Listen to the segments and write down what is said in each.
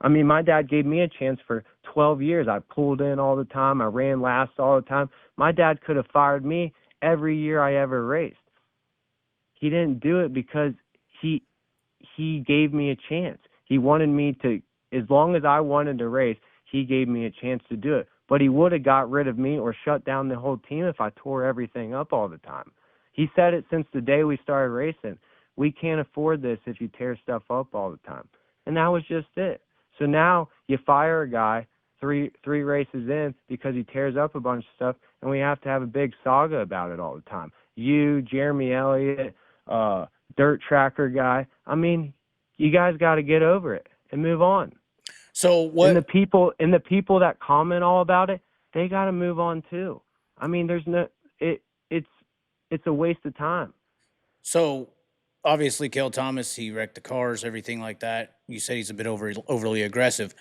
I mean, my dad gave me a chance for 12 years. I pulled in all the time. I ran last all the time. My dad could have fired me every year I ever raced. He didn't do it because he he gave me a chance. He wanted me to, as long as I wanted to race, he gave me a chance to do it. But he would have got rid of me or shut down the whole team if I tore everything up all the time. He said it since the day we started racing. We can't afford this if you tear stuff up all the time. And that was just it. So now you fire a guy three races in because he tears up a bunch of stuff, and we have to have a big saga about it all the time. You, Jeremy Elliott, dirt tracker guy. I mean, you guys got to get over it and move on. So what? And the people that comment all about it, they got to move on too. I mean, it's a waste of time. So obviously, Cale Thomas, he wrecked the cars, everything like that. You said he's a bit overly aggressive.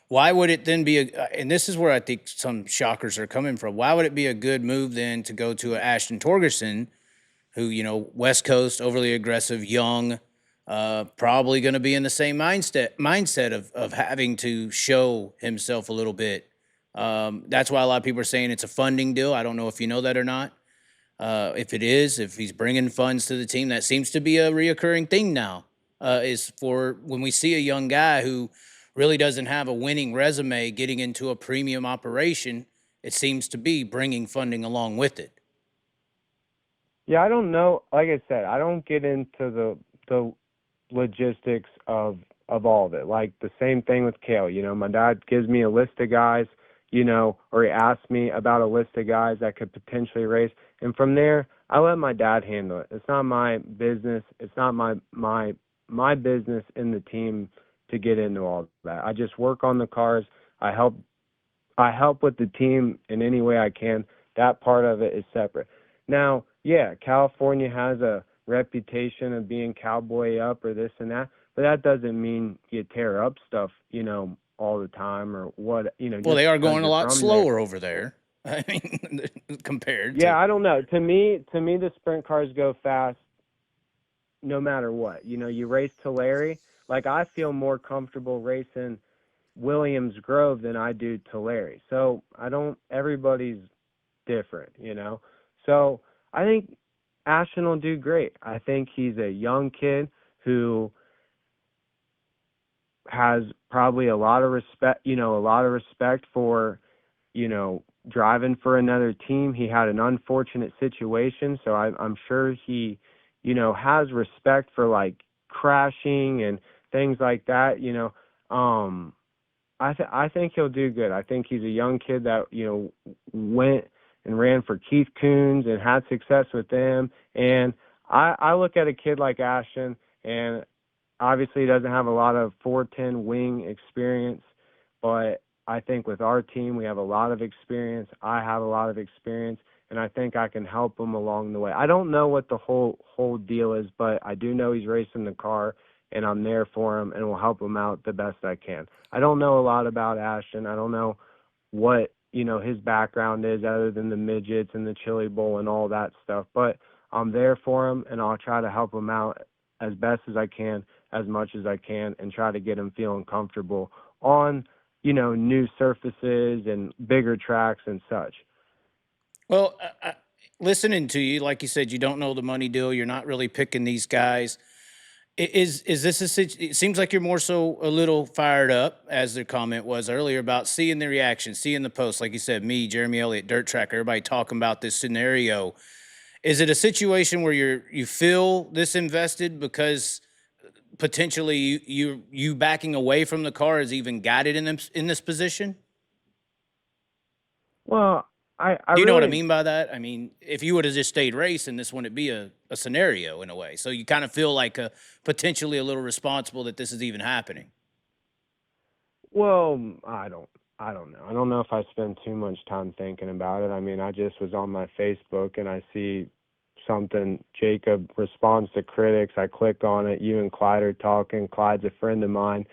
Why would it then be and this is where I think some shockers are coming from. Why would it be a good move then to go to Ashton Torgerson, who, West Coast, overly aggressive, young, probably going to be in the same mindset of having to show himself a little bit. That's why a lot of people are saying it's a funding deal. I don't know if you know that or not. If it is, if he's bringing funds to the team, that seems to be a reoccurring thing now. Is for when we see a young guy who really doesn't have a winning resume getting into a premium operation, it seems to be bringing funding along with it. Yeah, I don't know. Like I said, I don't get into the logistics of all of it. Like the same thing with Cale. My dad gives me a list of guys, or he asks me about a list of guys that could potentially race, and from there, I let my dad handle it. It's not my business. It's not my business in the team to get into all that. I just work on the cars. I help with the team in any way I can. That part of it is separate. Now, yeah, California has a reputation of being cowboy up or this and that, but that doesn't mean you tear up stuff, all the time or what, Well, they are going a lot slower there. over there. I mean, compared Yeah, to. I don't know. To me, the sprint cars go fast no matter what. You race Tulare. Like, I feel more comfortable racing Williams Grove than I do Tulare. So everybody's different, So I think Ashton will do great. I think he's a young kid who has probably a lot of respect for, driving for another team. He had an unfortunate situation, so I'm sure he, has respect for like crashing and things like that. I think he'll do good. I think he's a young kid that went and ran for Keith Coons and had success with them. And I look at a kid like Ashton, and obviously he doesn't have a lot of 410 wing experience, but I think with our team we have a lot of experience. I have a lot of experience, and I think I can help him along the way. I don't know what the whole deal is, but I do know he's racing the car, and I'm there for him and will help him out the best I can. I don't know a lot about Ashton. I don't know what, his background is other than the midgets and the Chili Bowl and all that stuff, but I'm there for him, and I'll try to help him out as best as I can, as much as I can, and try to get him feeling comfortable on, new surfaces and bigger tracks and such. Well, listening to you, like you said, you don't know the money deal. You're not really picking these guys. Is this it seems like you're more so a little fired up, as the comment was earlier, about seeing the reaction, seeing the post, like you said, me, Jeremy Elliott, Dirt Tracker, everybody talking about this scenario. Is it a situation where you feel this invested because potentially you backing away from the car has even got it in this position? Well, I You know what I really, mean by that? I mean, if you would have just stayed racing, this wouldn't be a scenario in a way. So you kind of feel like potentially a little responsible that this is even happening. well, I don't know. I don't know if I spend too much time thinking about it. I mean, I just was on my Facebook and I see something, Jacob responds to critics. I click on it. You and Clyde are talking. Clyde's a friend of mine.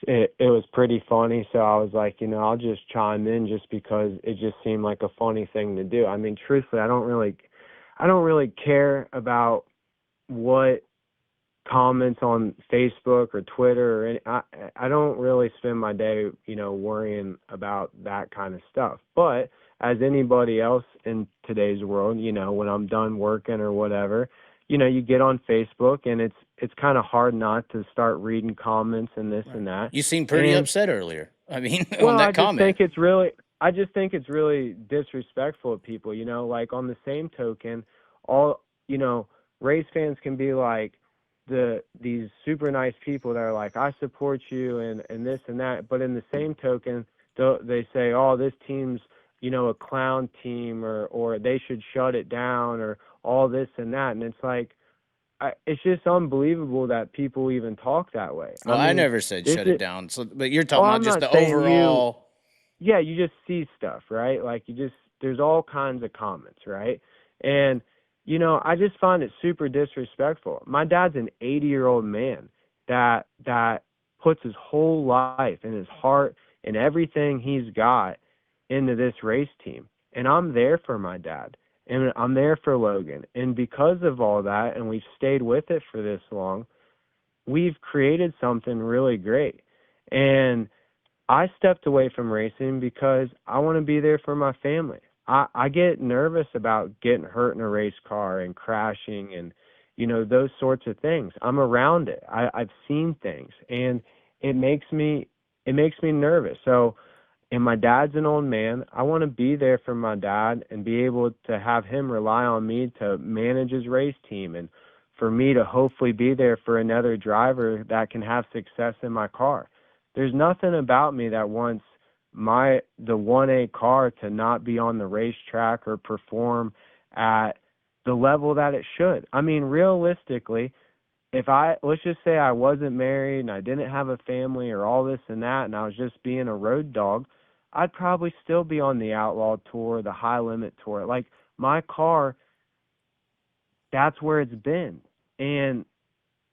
It was pretty funny, so I was like, I'll just chime in just because it just seemed like a funny thing to do. I mean, truthfully, I don't really care about what comments on Facebook or Twitter, or I don't really spend my day, worrying about that kind of stuff. But as anybody else in today's world, when I'm done working or whatever, you get on Facebook, and it's kind of hard not to start reading comments and this Right. and that. You seemed pretty And upset earlier. I mean, on well, that comment. I just think it's really disrespectful of people, like on the same token, all, race fans can be like these super nice people that are like, I support you and this and that, but in the same token, they say, oh, this team's, a clown team, or they should shut it down, or all this and that. And it's like, it's just unbelievable that people even talk that way. I Well, I mean, never said this shut it is, down. So, but you're oh, talking about I'm just not the saying you, overall. yeah, you just see stuff, right? Like there's all kinds of comments, right? And, I just find it super disrespectful. My dad's an 80-year-old man that puts his whole life and his heart and everything he's got into this race team. And I'm there for my dad, and I'm there for Logan. And because of all that, and we've stayed with it for this long, we've created something really great. And I stepped away from racing because I want to be there for my family. I get nervous about getting hurt in a race car and crashing and, those sorts of things. I'm around it. I've seen things, and it makes me nervous. So, and my dad's an old man. I want to be there for my dad and be able to have him rely on me to manage his race team, and for me to hopefully be there for another driver that can have success in my car. There's nothing about me that wants the 1A car to not be on the racetrack or perform at the level that it should. I mean, realistically, let's just say I wasn't married and I didn't have a family or all this and that, and I was just being a road dog, I'd probably still be on the Outlaw Tour, the High Limit Tour. Like, my car, that's where it's been. And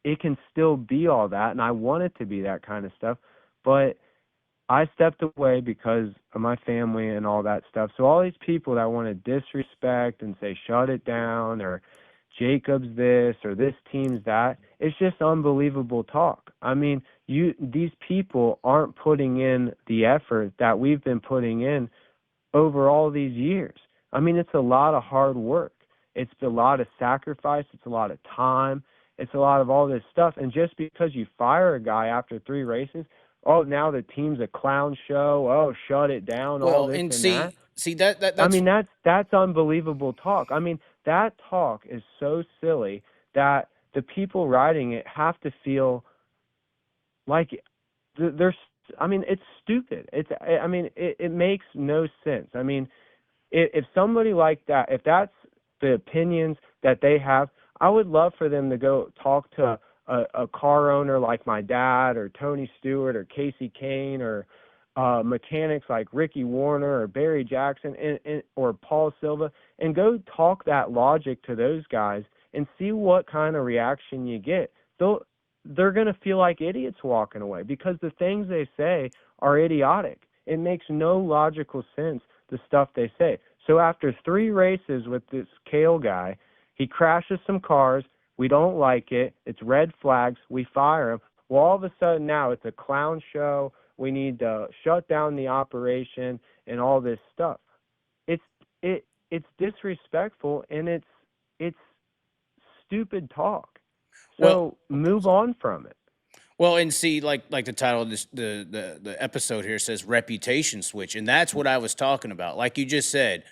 it can still be all that, and I want it to be that kind of stuff. But I stepped away because of my family and all that stuff. So all these people that want to disrespect and say shut it down, or Jacob's this or this team's that, it's just unbelievable talk. I mean, these people aren't putting in the effort that we've been putting in over all these years. I mean, it's a lot of hard work. It's a lot of sacrifice. It's a lot of time. It's a lot of all this stuff. And just because you fire a guy after 3 races, oh, now the team's a clown show. Oh, shut it down. All Well, this and and that. see I that's mean, that's unbelievable talk. I mean, that talk is so silly that the people writing it have to feel like they're. I mean, it's stupid. I mean, it makes no sense. I mean, if somebody like that, if that's the opinions that they have, I would love for them to go talk to a car owner like my dad, or Tony Stewart, or Casey Kane, or mechanics like Ricky Warner or Barry Jackson, or Paul Silva, and go talk that logic to those guys and see what kind of reaction you get. They're going to feel like idiots walking away because the things they say are idiotic. It makes no logical sense, the stuff they say. So after 3 races with this Cale guy, he crashes some cars. We don't like it. It's red flags. We fire him. Well, all of a sudden now it's a clown show. We need to shut down the operation and all this stuff. It's it's disrespectful, and it's stupid talk. well, So move on from it. well, and see, like the title of this, the episode here says reputation switch, and that's what I was talking about. Like you just said,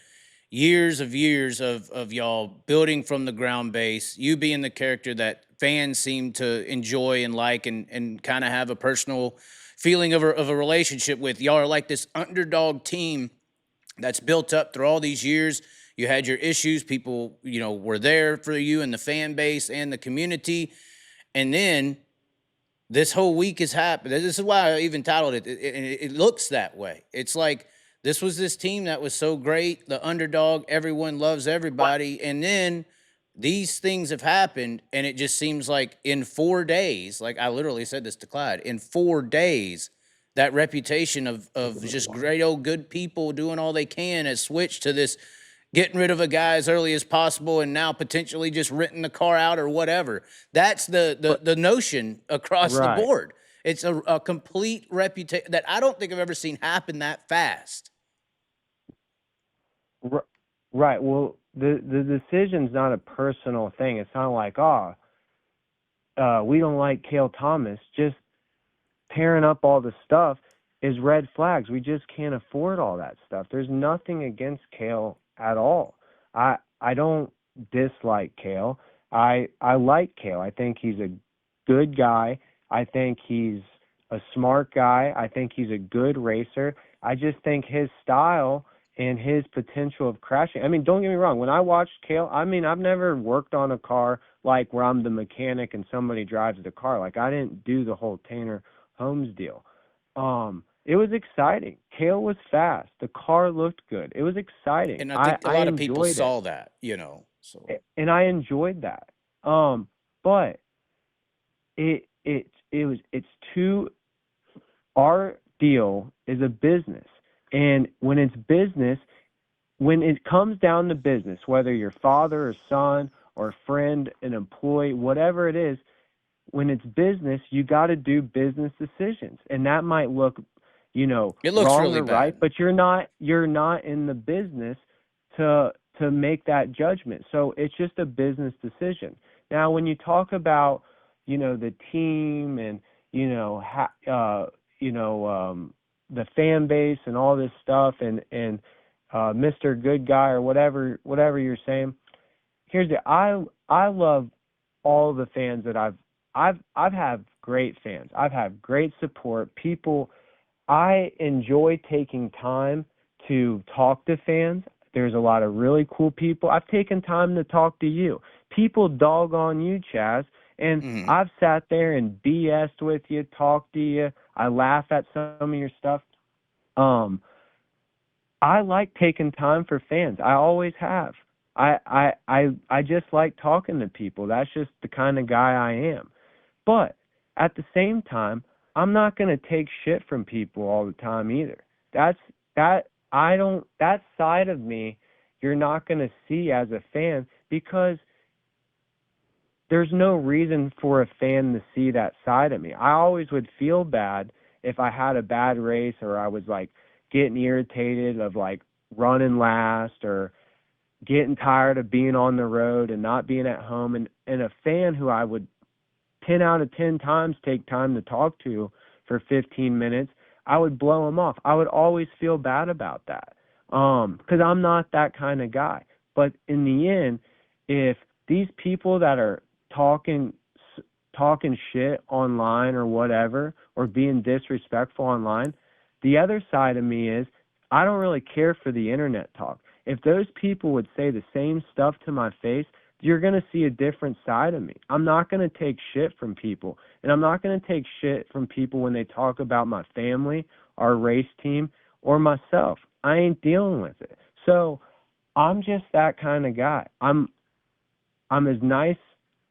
years of y'all building from the ground base, you being the character that fans seem to enjoy and like, and kind of have a personal feeling of a relationship with. Y'all are like this underdog team that's built up through all these years. You had your issues, people, were there for you and the fan base and the community. And then this whole week has happened. This is why I even titled it. It looks that way. It's like this was this team that was so great, the underdog, everyone loves everybody. And then these things have happened, and it just seems like in 4 days, like I literally said this to Clyde, in 4 days, that reputation of just great old good people doing all they can has switched to this getting rid of a guy as early as possible and now potentially just renting the car out or whatever. That's the notion across the Right. board. It's a complete reputation that I don't think I've ever seen happen that fast. R- right. Well, the decision's not a personal thing. It's not like, oh, we don't like Cale Thomas. Just tearing up all the stuff is red flags. We just can't afford all that stuff. There's nothing against Cale at all. I don't dislike Cale. I like Cale. I think he's a good guy. I think he's a smart guy. I think he's a good racer. I just think his style and his potential of crashing. I mean, don't get me wrong. When I watched Cale, I mean, I've never worked on a car like where I'm the mechanic and somebody drives the car. Like I didn't do the whole Tanner Holmes deal. It was exciting. Cale was fast. The car looked good. It was exciting. And I I think a I lot of people enjoyed it, saw that, so. and I enjoyed that. But it's too. Our deal is a business, and when it's business, when it comes down to business, whether you're father or son or friend, an employee, whatever it is, when it's business, you got to do business decisions, and that might look, It looks wrong really or right, bad. but you're not in the business to make that judgment. So it's just a business decision. Now, when you talk about, the team and the fan base and all this stuff and Mr. Good Guy or whatever you're saying, here's the I love all the fans that I've had great fans. I've had great support. People, I enjoy taking time to talk to fans. There's a lot of really cool people. I've taken time to talk to you. People dog on you, Chaz, and Mhm. I've sat there and BS'd with you, talked to you. I laugh at some of your stuff. Um, I like taking time for fans. I always have. I just like talking to people. That's just the kind of guy I am. But at the same time, I'm not going to take shit from people all the time either. That's that I don't that side of me you're not going to see as a fan because there's no reason for a fan to see that side of me. I always would feel bad if I had a bad race or I was like getting irritated of like running last or getting tired of being on the road and not being at home and a fan who I would 10 out of 10 times take time to talk to for 15 minutes, I would blow them off. I would always feel bad about that because I'm not that kind of guy. But in the end, if these people that are talking talking shit online or whatever or being disrespectful online, the other side of me is I don't really care for the internet talk. If those people would say the same stuff to my face, you're going to see a different side of me. I'm not going to take shit from people. And I'm not going to take shit from people when they talk about my family, our race team, or myself. I ain't dealing with it. So I'm just that kind of guy. I'm as nice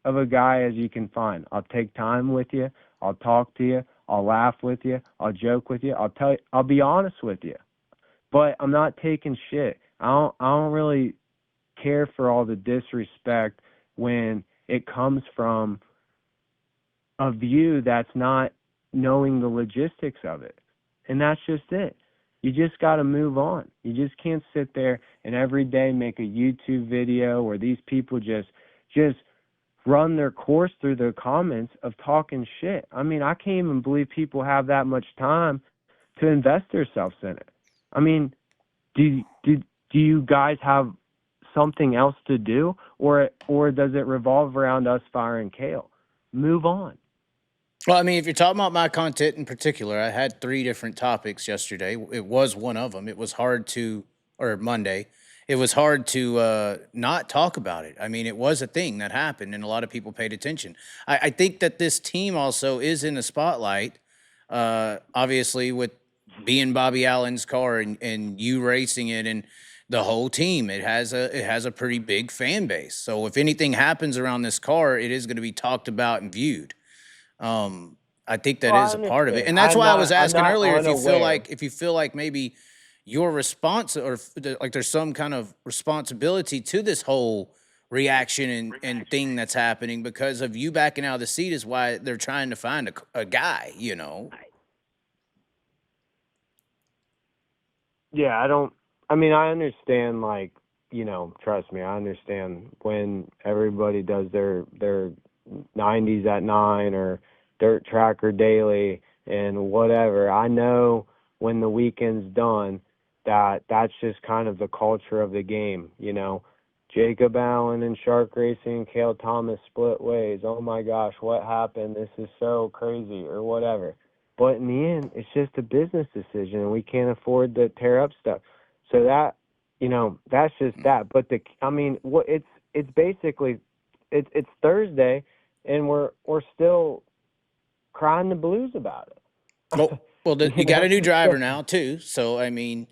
of a guy as you can find. I'll take time with you. I'll talk to you. I'll laugh with you. I'll joke with you. I'll be honest with you. But I'm not taking shit. I don't really care for all the disrespect when it comes from a view that's not knowing the logistics of it. And that's just it. You just got to move on. You just can't sit there and every day make a YouTube video where these people just run their course through the comments of talking shit. I mean, I can't even believe people have that much time to invest themselves in it. I mean, do you guys have something else to do, or does it revolve around us firing Cale? Move on. Well, I mean, if you're talking about my content in particular, I had 3 different topics yesterday. It was one of them. It was hard to or Monday. It was hard to not talk about it. I mean, it was a thing that happened, and a lot of people paid attention. I think that this team also is in the spotlight, obviously, with being Bobby Allen's car and you racing it and the whole team. It has a pretty big fan base. So if anything happens around this car, it is going to be talked about and viewed. Um, I think Oh, that I is a part of it, understand. and that's I'm why I was not I'm asking not earlier if you feel unaware. like maybe your response or like there's some kind of responsibility to this whole reaction and thing that's happening because of you backing out of the seat is why they're trying to find a guy, you know. Yeah, I mean, I understand, like, trust me, I understand when everybody does their 90s at 9 or dirt tracker daily and whatever. I know when the weekend's done that that's just kind of the culture of the game, Jacob Allen and Shark Racing, Cale Thomas split ways. Oh my gosh, what happened? This is so crazy or whatever. But in the end, it's just a business decision, and we can't afford to tear up stuff. So that's just that. But what it's basically it's Thursday, and we're still crying the blues about it. Well, you got a new driver now too, so I mean,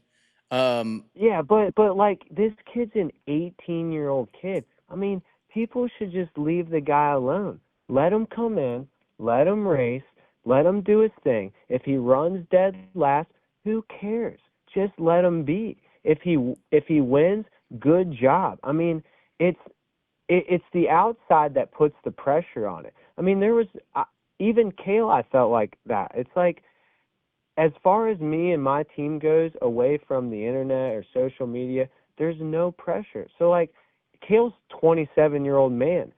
yeah, but like this kid's an 18-year-old kid. I mean, people should just leave the guy alone. Let him come in, let him race, let him do his thing. If he runs dead last, who cares? Just let him be. If he wins, good job. I mean, it's the outside that puts the pressure on it. I mean, there was even Cale. I felt like that. It's like, as far as me and my team goes, away from the internet or social media, there's no pressure. So like, Cale's 27-year-old man.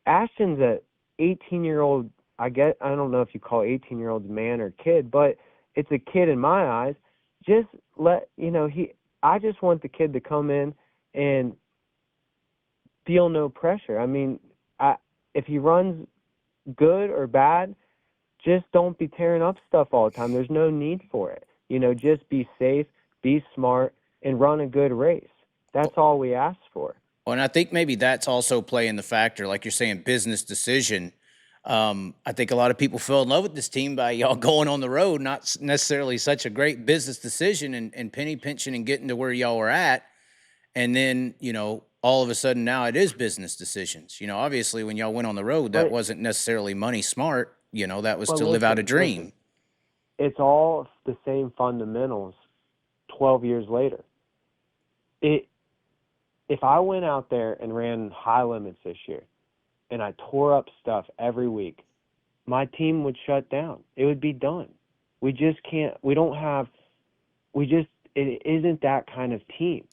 Ashton's a 18-year-old. I don't know if you call 18-year-olds man or kid, but it's a kid in my eyes. Just I just want the kid to come in and feel no pressure. I mean, if he runs good or bad, just don't be tearing up stuff all the time. There's no need for it. Just be safe, be smart, and run a good race. That's all we ask for. Well, and I think maybe that's also playing the factor, like you're saying, business decision. I think a lot of people fell in love with this team by y'all going on the road, not necessarily such a great business decision and penny pinching and getting to where y'all were at. And then, all of a sudden now it is business decisions. Obviously when y'all went on the road, that wasn't necessarily money smart. That was to live out a dream. Listen, it's all the same fundamentals 12 years later. If I went out there and ran high limits this year and I tore up stuff every week, my team would shut down. It would be done. We just can't. It isn't that kind of team.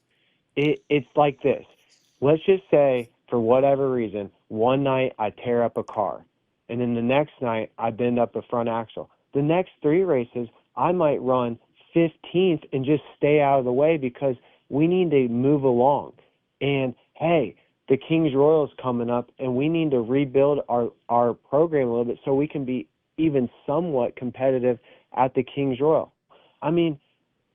It's like this. Let's just say, for whatever reason, one night I tear up a car, and then the next night I bend up a front axle. The next 3 races, I might run 15th and just stay out of the way because we need to move along. And, hey, the Kings Royal's coming up, and we need to rebuild our program a little bit so we can be even somewhat competitive at the Kings Royal. I mean,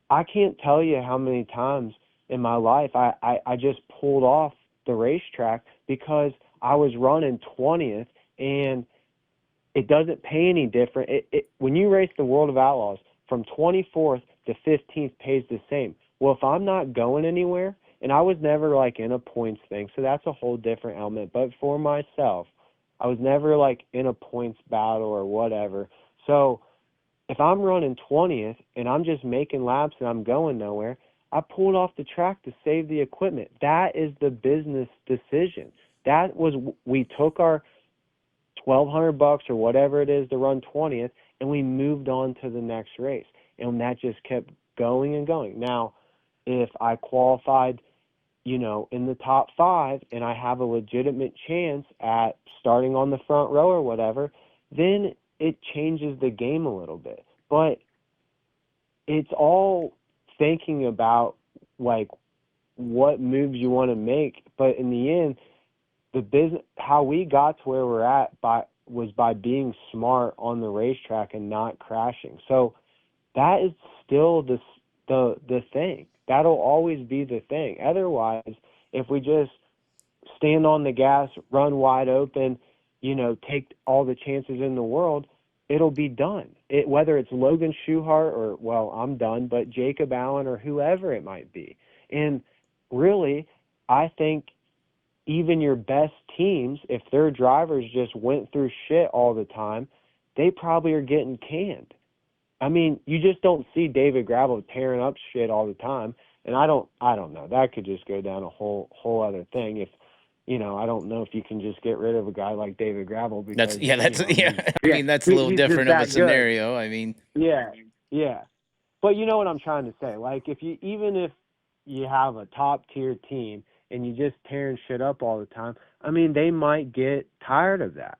I can't tell you how many times in my life I just pulled off the racetrack because I was running 20th, and it doesn't pay any different. When you race the World of Outlaws, from 24th to 15th pays the same. Well, if I'm not going anywhere, and I was never like in a points thing, so that's a whole different element. But for myself, I was never like in a points battle or whatever. So if I'm running 20th and I'm just making laps and I'm going nowhere, I pulled off the track to save the equipment. That is the business decision. We took our $1,200 or whatever it is to run 20th, and we moved on to the next race. And that just kept going and going. Now, if I qualified, in the top 5 and I have a legitimate chance at starting on the front row or whatever, then it changes the game a little bit. But it's all thinking about like what moves you want to make. But in the end, the business, how we got to where we're at was by being smart on the racetrack and not crashing. So that is still the thing. That'll always be the thing. Otherwise, if we just stand on the gas, run wide open, take all the chances in the world, it'll be done. Whether it's Logan Schuchart or, well, I'm done, but Jacob Allen or whoever it might be. And really, I think even your best teams, if their drivers just went through shit all the time, they probably are getting canned. I mean, you just don't see David Gravel tearing up shit all the time. And I don't know. That could just go down a whole other thing. If I don't know if you can just get rid of a guy like David Gravel because That's yeah. I yeah, mean, that's a little he's just different of a that good. scenario. I mean, Yeah, yeah. But you know what I'm trying to say? Like, even if you have a top tier team and you just tearing shit up all the time, I mean, they might get tired of that.